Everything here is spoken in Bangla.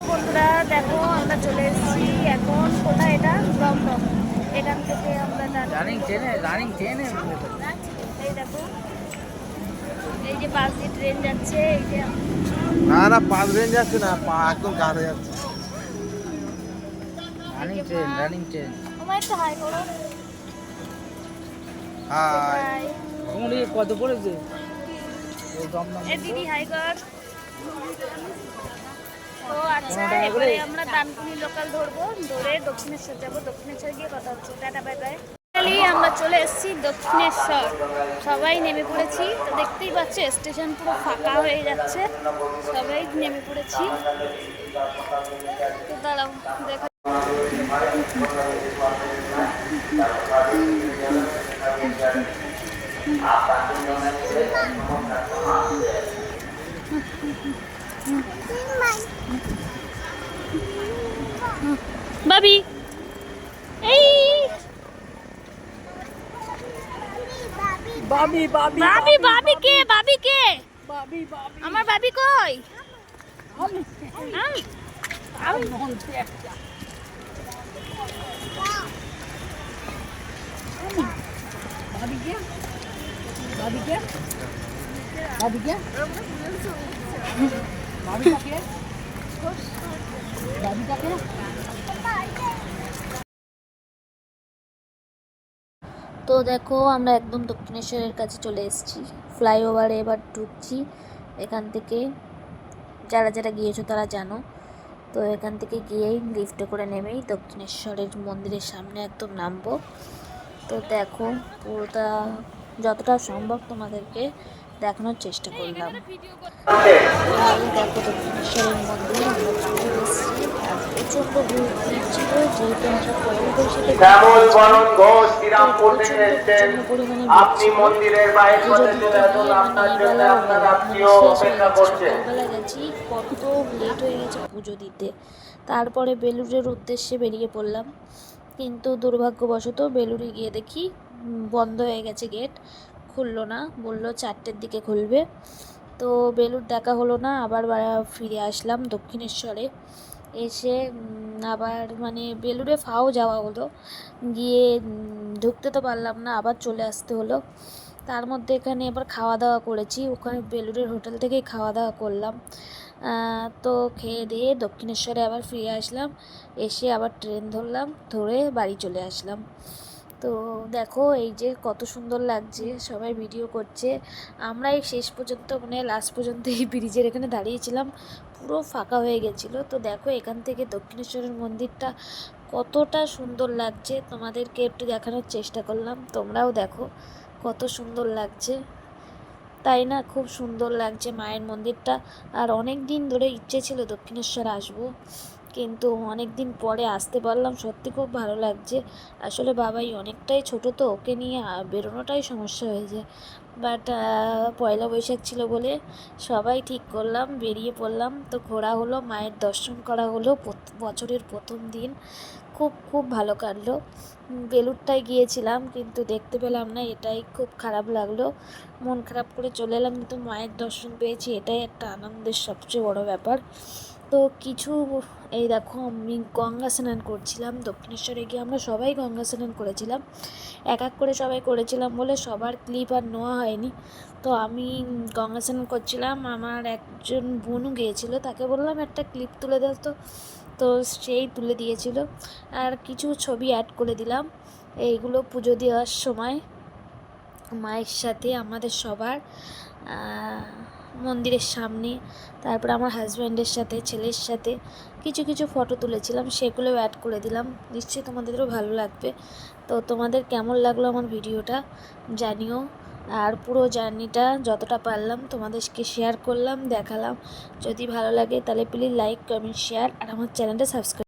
বন্ধুরা দেখো আমরা চলে এসেছি এখন কোথায়, এটা দমদম। এখান থেকে আমরা এই দেখো, এই যে পাশ দিয়ে ট্রেন যাচ্ছে, এই যে না না পাঁচ রেঞ্জ যাচ্ছে না, একদম কাঁধে যাচ্ছে। রানিং ট্রেন আমার একটু হাই করো। হাই। কত পড়েছে? এ দিদি হাই কর। তো আচ্ছা, এবারে আমরা ডানকুনি লোকাল ধরবো, ধরে দক্ষিণেশ্বর যাবো। দক্ষিণেশ্বর গিয়ে কথা হচ্ছে। Tata bye bye. আমরা চলে এসেছি দক্ষিণেশ্বর, সবাই নেমে পড়েছি। তো দেখতেই পাচ্ছ স্টেশন পুরো ফাঁকা হয়ে যাচ্ছে, সবাই নেমে পড়েছি। তো দাঁড়াও দেখা। বাবি এই বাবি বাবি বাবি বাবি কে? বাবি কে? বাবি বাবি আমার বাবি কই? আমি আমি আমি মন্ত্রী একটা বাবি কে? বাবি কে? বাবি কে? বাবিটাকে বাবিটাকে তো দেখো আমরা একদম দক্ষিণেশ্বরের কাছে চলে এসেছি। ফ্লাইওভারে এবার ঢুকছি। এখান থেকে যারা যারা গিয়েছো তারা জানো। তো এখান থেকে গিয়েই লিফটে করে নেমেই দক্ষিণেশ্বরের মন্দিরের সামনে একদম নামবো। তো দেখো পুরোটা যতটা সম্ভব তোমাদেরকে দেখানোর চেষ্টা করলাম। দেখো দক্ষিণেশ্বরের মন্দির আমরা চলে এসেছি। প্রচণ্ড ভিড় ছিল, যেহেতু আমরা পয়লা বৈশাখে সকালবেলা গেছি, কত লেট হয়ে গেছে পুজো দিতে। তারপরে বেলুড়ের উদ্দেশ্যে বেরিয়ে পড়লাম, কিন্তু দুর্ভাগ্যবশত বেলুড়ে গিয়ে দেখি বন্ধ হয়ে গেছে, গেট খুললো না, বললো 4টের দিকে খুলবে। তো বেলুড় দেখা হলো না, আবার ফিরে আসলাম দক্ষিণেশ্বরে। এসে আবার মানে বেলুড়ে ফাও যাওয়া হলো, গিয়ে ঢুকতে তো পারলাম না, আবার চলে আসতে হলো। তার মধ্যে এখানে এবার খাওয়া দাওয়া করেছি, ওখানে বেলুড়ের হোটেল থেকেই খাওয়া দাওয়া করলাম। তো খেয়ে দিয়ে দক্ষিণেশ্বরে আবার ফিরে আসলাম, এসে আবার ট্রেন ধরলাম, ধরে বাড়ি চলে আসলাম। তো দেখো এই যে কত সুন্দর লাগছে, সবাই ভিডিও করছে। আমরা এই শেষ পর্যন্ত মানে লাস্ট পর্যন্ত এই ব্রিজের এখানে দাঁড়িয়েছিলাম, পুরো ফাঁকা হয়ে গেছিলো। তো দেখো এখান থেকে দক্ষিণেশ্বরের মন্দিরটা কতটা সুন্দর লাগছে, তোমাদেরকে একটু দেখানোর চেষ্টা করলাম, তোমরাও দেখো কত সুন্দর লাগছে, তাই না? খুব সুন্দর লাগছে মায়ের মন্দিরটা। আর অনেক দিন ধরে ইচ্ছে ছিল দক্ষিণেশ্বর আসবো, কিন্তু অনেক দিন পরে আসতে পারলাম, সত্যি খুব ভালো লাগছে। আসলে বাবাই অনেকটাই ছোট, তো ওকে নিয়ে বেরোনোটাই সমস্যা হয়ে যায়। বাট পয়লা বৈশাখ ছিল বলে সবাই ঠিক করলাম, বেরিয়ে পড়লাম। তো ঘোরা হলো, মায়ের দর্শন করা হলো, বছরের প্রথম দিন খুব খুব ভালো কাটলো। বেলুড়টায় গিয়েছিলাম কিন্তু দেখতে পেলাম না, এটাই খুব খারাপ লাগলো, মন খারাপ করে চলে এলাম। কিন্তু মায়ের দর্শন পেয়েছি, এটাই একটা আনন্দের সবচেয়ে বড় ব্যাপার। তো কিছু এই দেখো আমি গঙ্গা স্নান করছিলাম দক্ষিণেশ্বরে গিয়ে, আমরা সবাই গঙ্গা স্নান করেছিলাম, এক এক করে সবাই করেছিলাম বলে সবার ক্লিপ আর নেওয়া হয়নি। তো আমি গঙ্গা স্নান করছিলাম, আমার একজন বোনও গিয়েছিলো, তাকে বললাম একটা ক্লিপ তুলে দাও, তো তো সেই তুলে দিয়েছিল। আর কিছু ছবি অ্যাড করে দিলাম, এইগুলো পুজো দেওয়ার সময় মায়ের সাথে আমাদের সবার মন্দিরের সামনে, তারপর আমার হাজব্যান্ডের সাথে, ছেলের সাথে কিছু কিছু ফটো তুলেছিলাম, সেগুলো অ্যাড করে দিলাম। নিশ্চয়ই তোমাদেরও ভালো লাগবে। তো তোমাদের কেমন লাগলো আমার ভিডিওটা জানিও। আর পুরো জার্নিটা যতটা পারলাম তোমাদেরকে শেয়ার করলাম, দেখালাম। যদি ভালো লাগে তাহলে প্লিজ লাইক, কমেন্ট, শেয়ার আর আমার চ্যানেলটা সাবস্ক্রাইব।